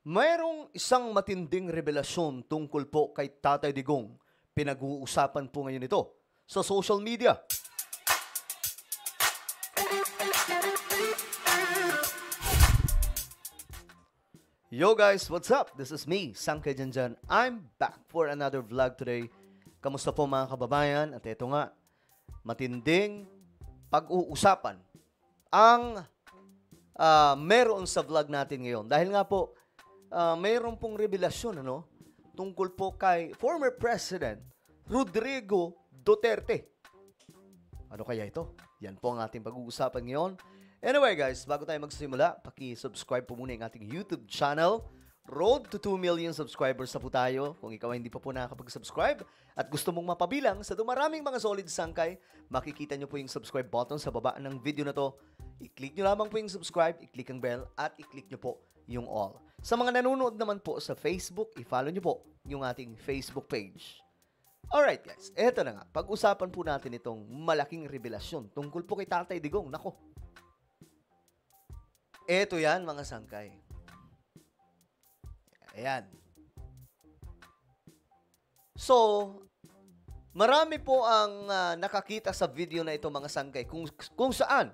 Mayroong isang matinding revelasyon tungkol po kay Tatay Digong. Pinag-uusapan po ngayon ito sa social media. Yo guys, what's up? This is me, Sangkay Janjan. I'm back for another vlog today. Kamusta po mga kababayan? At ito nga, matinding pag-uusapan ang meron sa vlog natin ngayon. Dahil nga po, mayroon pong revelasyon tungkol po kay former President Rodrigo Duterte. Ano kaya ito? Yan po ang ating pag-uusapan ngayon. Anyway guys, bago tayo magsimula, paki-subscribe po muna yung ating YouTube channel. Road to 2 million subscribers na po tayo. Kung ikaw hindi pa po nakakapag-subscribe at gusto mong mapabilang sa dumaraming mga solid sangkay, makikita nyo po yung subscribe button sa baba ng video na to. I-click nyo lamang po yung subscribe, i-click ang bell, at i-click nyo po yung all. Sa mga nanonood naman po sa Facebook, i-follow nyo po yung ating Facebook page. Alright guys, eto na nga. Pag-usapan po natin itong malaking revelasyon tungkol po kay Tatay Digong. Nako. Eto yan mga sangkay. Ayan. So, marami po ang nakakita sa video na ito mga sangkay kung saan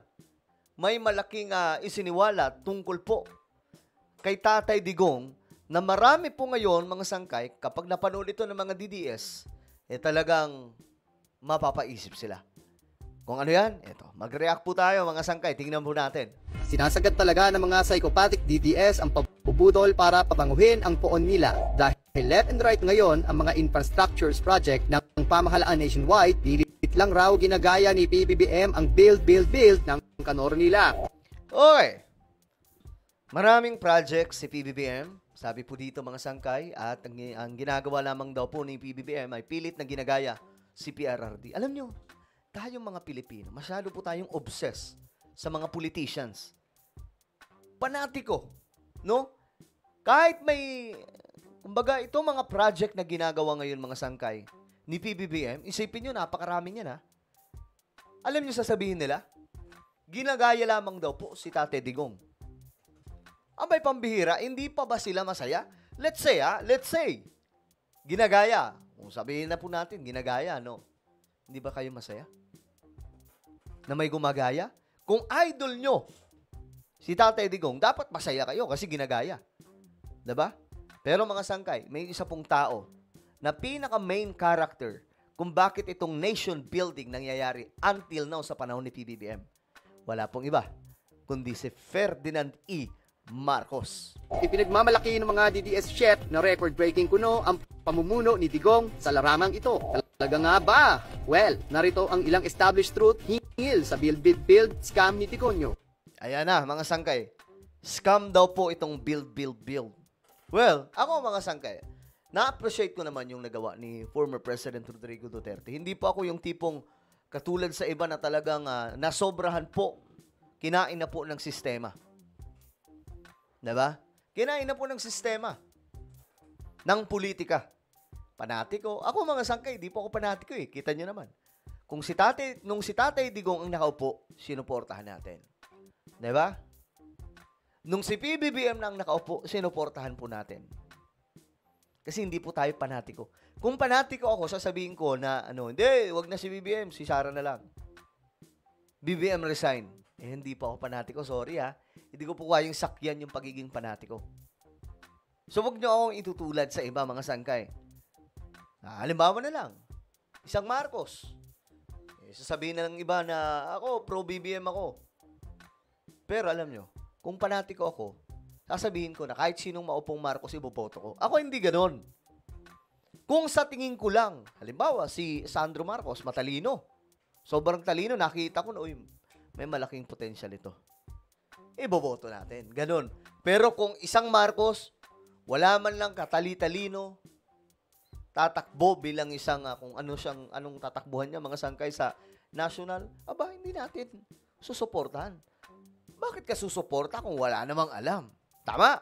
may malaking isiniwala tungkol po kay Tatay Digong na marami po ngayon mga sangkay kapag napanood ito ng mga DDS, talagang mapapaisip sila. Kung ano yan, eto, mag-react po tayo mga sangkay, tingnan po natin. Sinasagad talaga ng mga psychopathic DDS ang pabubudol para pabanguhin ang poon nila dahil left and right ngayon ang mga infrastructures project ng pamahalaan nationwide, pilit lang raw ginagaya ni PBBM ang build ng kanor nila. Okay. Maraming project si PBBM, sabi po dito mga sangkay, at ang ginagawa lamang daw po ni PBBM ay pilit na ginagaya si PRRD. Alam nyo, tayong mga Pilipino, masyado po tayong obsessed sa mga politicians. Panatiko, no? Kahit may, kumbaga, itong mga project na ginagawa ngayon mga sangkay ni PBBM, isipin nyo, napakarami niyan ha. Alam nyo sasabihin nila? Ginagaya lamang daw po si Tatay Digong. Abay pambihira, hindi pa ba sila masaya? Let's say, ginagaya. Kung sabihin na po natin, ginagaya, no? Hindi ba kayo masaya? Na may gumagaya? Kung idol nyo, si Tatay Digong, dapat masaya kayo kasi ginagaya. Diba? Pero mga sangkay, may isa pong tao na pinaka-main character kung bakit itong nation building nangyayari until now sa panahon ni PBBM. Wala pong iba, kundi si Ferdinand E. Marcos. Ipinagmamalaki ng mga DDS chef na record-breaking kuno ang pamumuno ni Digong sa larangang ito. Talaga nga ba? Well, narito ang ilang established truth hingil sa build scam ni Digong. Ayan na, mga sangkay. Scam daw po itong build. Well, ako mga sangkay, na-appreciate ko naman yung nagawa ni former President Rodrigo Duterte. Hindi po ako yung tipong katulad sa iba na talagang nasobrahan po, kinain na po ng sistema. Diba? Kinain na po ng sistema ng politika. Panatiko. Ako mga sangkay, di po ako panatiko eh. Kita nyo naman. Nung si Tatay Digong ang nakaupo, sinuportahan natin. Diba? Nung si PBBM na ang nakaupo, sinuportahan po natin. Kasi hindi po tayo panatiko. Kung panatiko ako, sasabihin ko na, hindi, wag na si BBM, si Sara na lang. BBM resign. Hindi pa ako panatiko, sorry ha. Hindi ko po kayang sakyan yung pagiging panatiko. So, wag nyo akong itutulad sa iba, mga sangkay. Halimbawa na lang, isang Marcos. Sasabihin na ng iba na ako, pro-BBM ako. Pero alam nyo, kung panatiko ako, sasabihin ko na kahit sinong maupong Marcos, iboboto ko. Ako hindi ganon. Kung sa tingin ko lang, halimbawa, si Sandro Marcos, matalino. Sobrang talino, nakita ko na, may malaking potensyal ito. Iboboto natin. Ganon. Pero kung isang Marcos, wala man lang katali-talino, tatakbo bilang isang, anong tatakbuhan niya, mga sangkay sa national, hindi natin susuportahan. Bakit ka susuporta kung wala namang alam? Tama.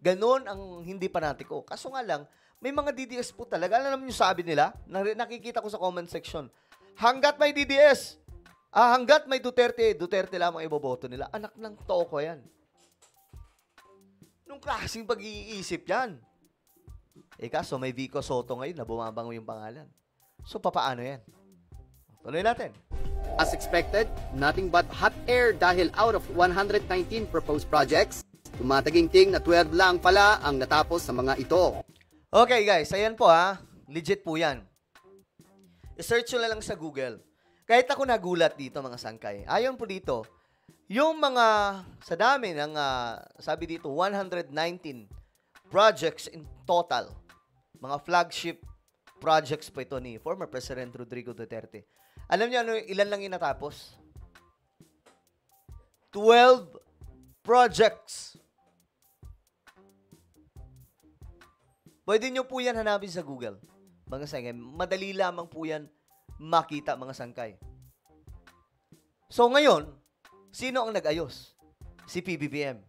Ganon ang hindi panatiko. Kaso nga lang, may mga DDS po talaga. Alam niyo sabi nila, nakikita ko sa comment section, hanggat may DDS, hanggat may Duterte, Duterte lamang iboboto nila. Anak ng toko yan. Anong klaseng pag-iisip yan? Kaso may Vico Soto ngayon na bumabango yung pangalan. So, papaano yan? Tuloy natin. As expected, nothing but hot air dahil out of 119 proposed projects, tumataginting na 12 lang pala ang natapos sa mga ito. Okay guys, ayan po ha. Legit po yan. I-search nyo na lang sa Google. Kahit ako nagulat dito mga sangkay. Ayon po dito, yung mga, sa dami ng, sabi dito, 119 projects in total. Mga flagship projects po ito ni former President Rodrigo Duterte. Alam niyo ano, ilan lang yung natapos? 12 projects. Pwede nyo po yan hanapin sa Google. Mga sangkay, madali lamang po yan makita mga sangkay. So ngayon, sino ang nag-ayos? Si PBBM.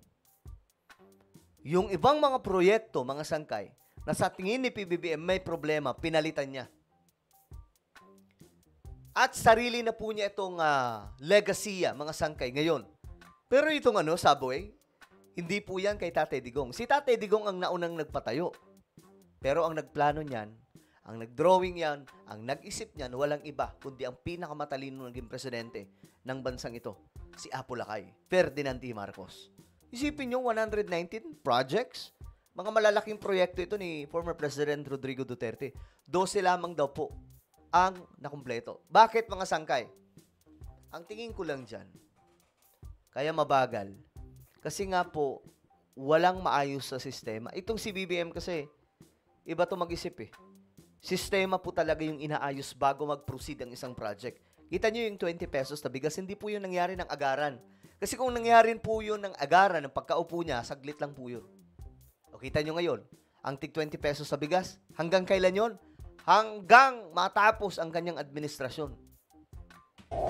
Yung ibang mga proyekto, mga sangkay, na sa tingin ni PBBM may problema, pinalitan niya. At sarili na po niya itong legasiya, mga sangkay, ngayon. Pero itong subway, hindi po yan kay Tatay Digong. Si Tatay Digong ang naunang nagpatayo. Pero ang nagplano niyan, ang nagdrawing yan, ang nag-isip niyan, walang iba, kundi ang pinakamatalino naging presidente ng bansang ito, si Apo Lakay, Ferdinand T. Marcos. Isipin nyo, 119 projects. Mga malalaking proyekto ito ni former President Rodrigo Duterte. 12 lamang daw po ang nakumpleto. Bakit mga sangkay? Ang tingin ko lang dyan, kaya mabagal. Kasi nga po, walang maayos sa sistema. Itong si BBM kasi, iba to mag-isip eh. Sistema po talaga yung inaayos bago mag-proceed ang isang project. Kita nyo yung 20 pesos na bigas, hindi po yun nangyari ng agaran. Kasi kung nangyari po yun ng agaran, ng pagkaupo niya, saglit lang po yun. O kita nyo ngayon, ang tig 20 pesos sa bigas, hanggang kailan yun? Hanggang matapos ang kanyang administrasyon.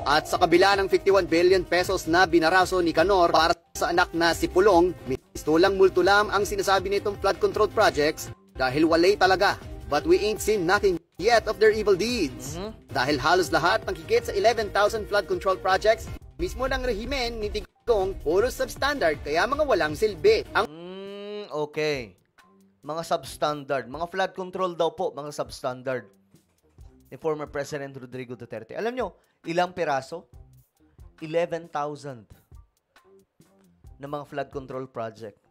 At sa kabila ng 51 billion pesos na binaraso ni Canor para sa anak na si Pulong, mistulang multulam ang sinasabi nitong flood control projects dahil walay talaga. But we ain't seen nothing yet of their evil deeds. Dahil halos lahat ng higit sa 11,000 flood control projects, mismo ng rehimen ni Digong puro substandard kaya mga walang silbi. Okay. Mga substandard. Mga flood control daw po, mga substandard ni former President Rodrigo Duterte. Alam nyo, ilang peraso? 11,000 na mga flood control project.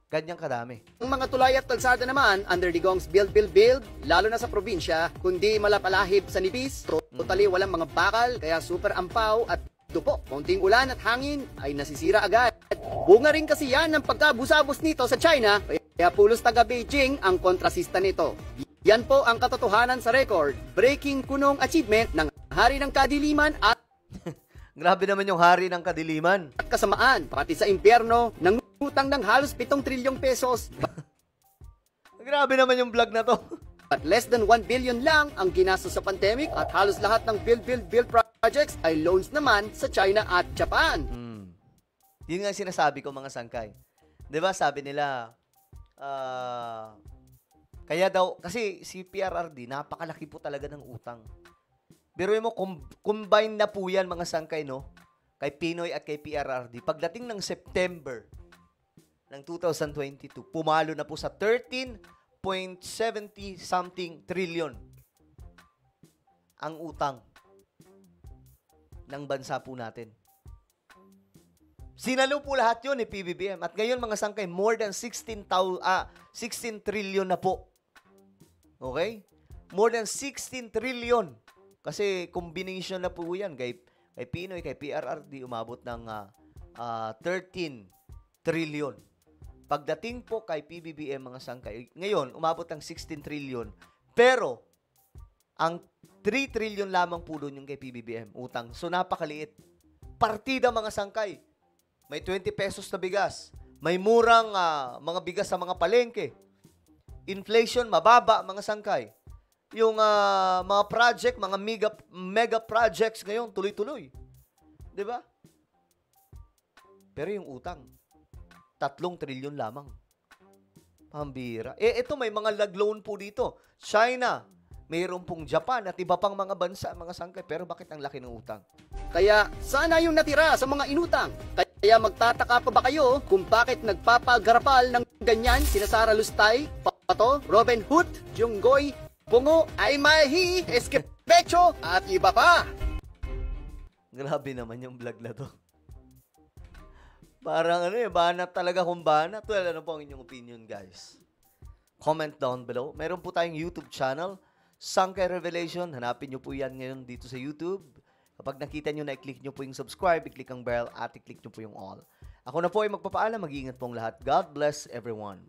Ganyang kadami. Ang mga tulay at kalsada naman, under Digong's build, lalo na sa probinsya, kundi malapalahib sa nipis, totally walang mga bakal, kaya super ampaw at dupo. Konting ulan at hangin ay nasisira agad. Bunga rin kasi yan ng pagkabusabos nito sa China, kaya pulos taga Beijing ang kontrasista nito. Yan po ang katotohanan sa record, breaking kunong achievement ng Hari ng Kadiliman at Grabe naman yung Hari ng Kadiliman. At kasamaan, pati sa impyerno, ng utang ng halos 7 trilyong pesos. Grabe naman yung vlog na to. At less than 1 billion lang ang ginastos sa pandemic at halos lahat ng build projects ay loans naman sa China at Japan. Yun nga sinasabi ko mga sangkay. 'Di ba sabi nila, kaya daw, kasi si PRRD, napakalaki po talaga ng utang. Pero mo, combine na po yan mga sangkay, no? Kay Pinoy at kay PRRD. Pagdating ng September ng 2022, pumalo na po sa 13.70 something trillion ang utang ng bansa po natin. Sinalo po lahat yun ni PBBM. At ngayon mga sangkay, more than 16 trillion na po. Okay? More than 16 trillion. Kasi combination na po yan. Kay Pinoy, kay PRRD, umabot ng 13 trillion. Pagdating po kay PBBM mga sangkay, ngayon, umabot ng 16 trillion. Pero, ang 3 trillion lamang po doon yung kay PBBM, utang. So, napakaliit. Partida mga sangkay. May 20 pesos na bigas. May murang mga bigas sa mga palengke. Inflation, mababa mga sangkay. Yung mga project, mga mega projects ngayon, tuloy-tuloy. 'Di ba? Pero yung utang, 3 trilyon lamang. Pambira. Ito may mga lag-loan po dito. China, mayroon pong Japan at iba pang mga bansa, mga sangkay. Pero bakit ang laki ng utang? Kaya sana yung natira sa mga inutang. Kaya magtataka pa ba kayo kung bakit nagpapagarapal ng ganyan sina Sara Lustay, Pato, Robin Hood, Junggoy, Bungo, Aymahi, Esquepecho, at iba pa? Grabe naman yung vlog na to. Parang banat talaga kung banat. Well, ano po ang inyong opinion, guys? Comment down below. Meron po tayong YouTube channel, Sangkay Revelation. Hanapin nyo po yan ngayon dito sa YouTube. Kapag nakita nyo na, i-click nyo po yung subscribe, i-click ang bell, at i-click nyo po yung all. Ako na po ay magpapaalam. Mag-iingat pong lahat. God bless everyone.